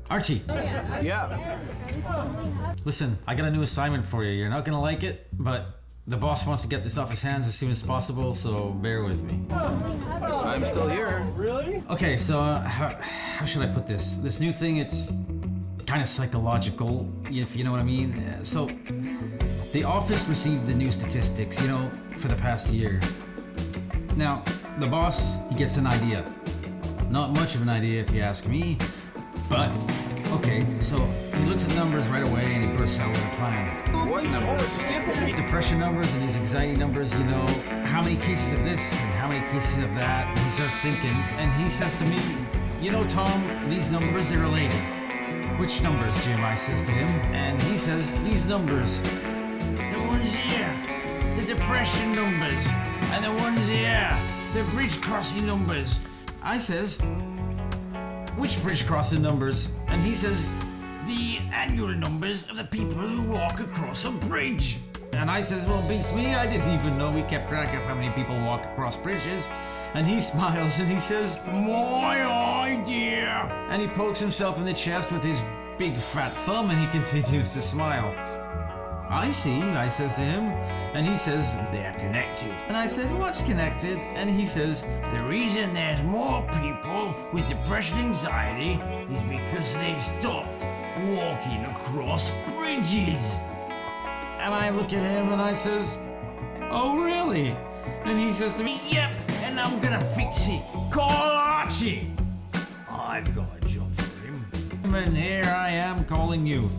Archie, Yeah. listen, I got a new assignment for you. You're not gonna like it, but the boss wants to get this off his hands as soon as possible, so bear with me. I'm still here. Really? Okay, so how should I put this? This new thing, it's kind of psychological, if you know what I mean. So, the office received the new statistics, for the past year. Now, the boss, he gets an idea. Not much of an idea if you ask me, but, okay, so he looks at numbers right away and he bursts out with a plan. What numbers? These depression numbers and these anxiety numbers, how many cases of this and how many cases of that. And he starts thinking, and he says to me, Tom, these numbers, they're related. Which numbers, Jim? I says to him, and he says, these numbers, the ones here, the depression numbers, and the ones here, the bridge crossing numbers. I says, which bridge crossing numbers? And he says, the annual numbers of the people who walk across a bridge. And I says, well, beats me, I didn't even know we kept track of how many people walk across bridges. And he smiles and he says, my idea. And he pokes himself in the chest with his big fat thumb and he continues to smile. I see, I says to him, and he says, they're connected. And I said, what's connected? And he says, the reason there's more people with depression and anxiety is because they've stopped walking across bridges. And I look at him and I says, oh really? And he says to me, yep, and I'm gonna fix it. Call Archie. I've got a job for him. And here I am calling you.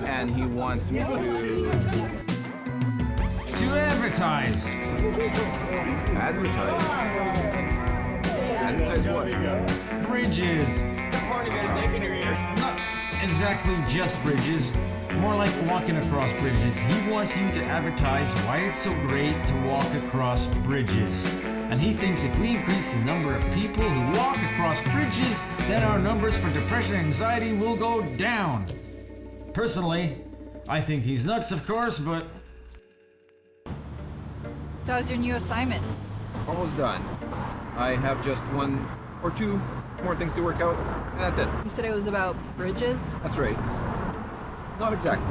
And he wants me to advertise. advertise. Advertise what? Bridges. Not exactly just bridges. More like walking across bridges. He wants you to advertise why it's so great to walk across bridges. And he thinks if we increase the number of people who walk across bridges, then our numbers for depression and anxiety will go down. Personally, I think he's nuts, of course, but... So how's your new assignment? Almost done. I have just one or two more things to work out, and that's it. You said it was about bridges? That's right. Not exactly.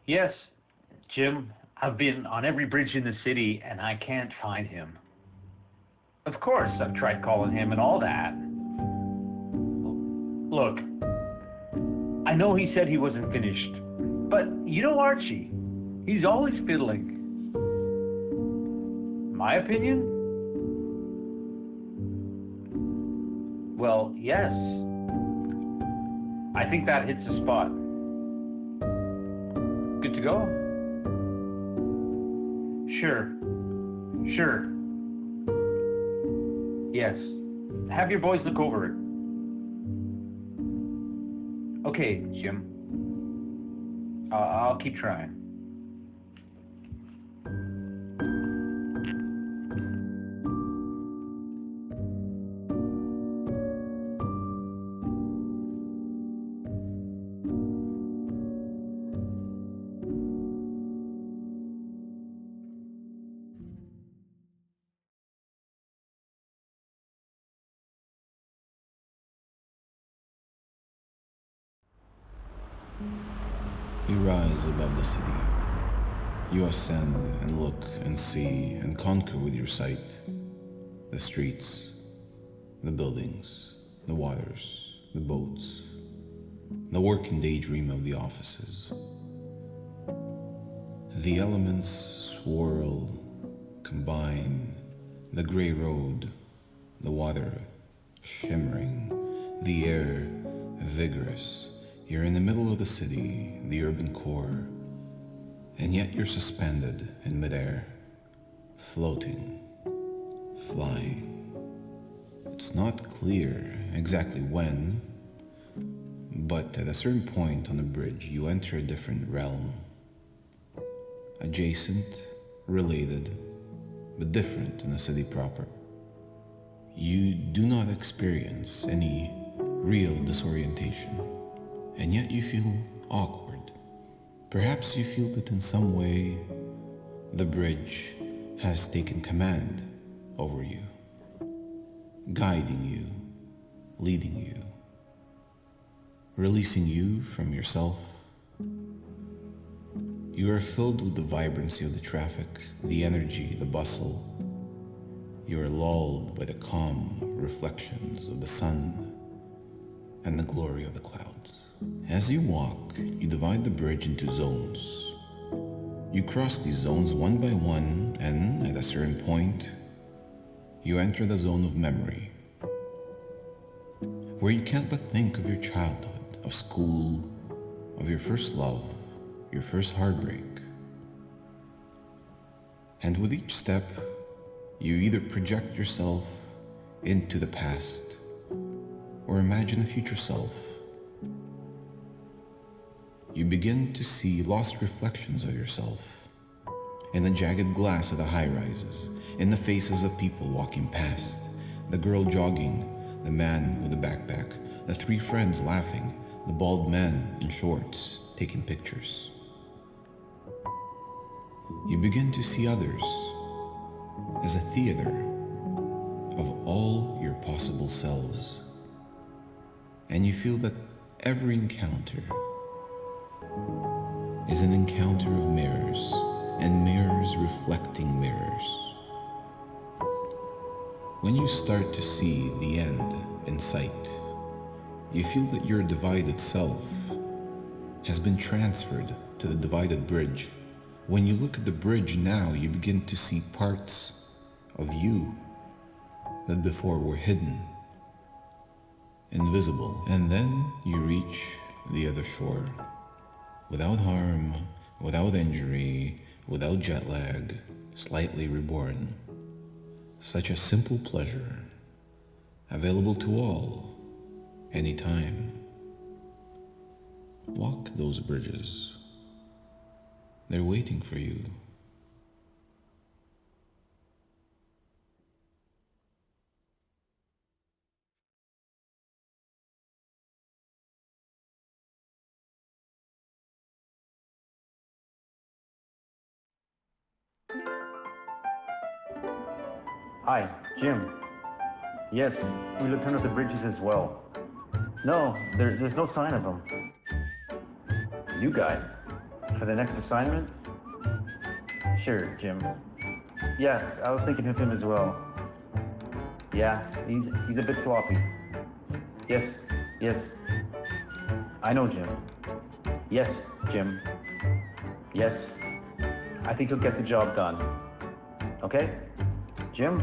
Yes, Jim, I've been on every bridge in the city and I can't find him. Of course, I've tried calling him and all that. Look, I know he said he wasn't finished, but you know Archie, he's always fiddling. My opinion? Well, yes. I think that hits the spot. Good to go? Sure. Yes. Have your boys look over it. Okay, Jim. I'll keep trying. You rise above the city. You ascend and look and see and conquer with your sight the streets, the buildings, the waters, the boats, the working daydream of the offices. The elements swirl, combine, the gray road, the water shimmering, the air vigorous. You're in the middle of the city, the urban core, and yet you're suspended in midair, floating, flying. It's not clear exactly when, but at a certain point on the bridge, you enter a different realm. Adjacent, related, but different in the city proper. You do not experience any real disorientation. And yet you feel awkward. Perhaps you feel that in some way the bridge has taken command over you, guiding you, leading you, releasing you from yourself. You are filled with the vibrancy of the traffic, the energy, the bustle. You are lulled by the calm reflections of the sun and the glory of the clouds. As you walk, you divide the bridge into zones. You cross these zones one by one, and at a certain point, you enter the zone of memory, where you can't but think of your childhood, of school, of your first love, your first heartbreak. And with each step, you either project yourself into the past or imagine a future self. You begin to see lost reflections of yourself in the jagged glass of the high-rises, in the faces of people walking past, the girl jogging, the man with the backpack, the three friends laughing, the bald man in shorts taking pictures. You begin to see others as a theater of all your possible selves, and you feel that every encounter is an encounter of mirrors, and mirrors reflecting mirrors. When you start to see the end in sight, you feel that your divided self has been transferred to the divided bridge. When you look at the bridge now, you begin to see parts of you that before were hidden, invisible, and then you reach the other shore. Without harm, without injury, without jet lag, slightly reborn. Such a simple pleasure, available to all, anytime. Walk those bridges. They're waiting for you. Hi, Jim. Yes, we looked under the bridges as well. No, there's no sign of them. You guys, For the next assignment? Sure, Jim. Yes, I was thinking of him as well. Yeah, he's a bit sloppy. Yes. I know, Jim. Yes, Jim. Yes. I think he'll get the job done. Okay? Jim?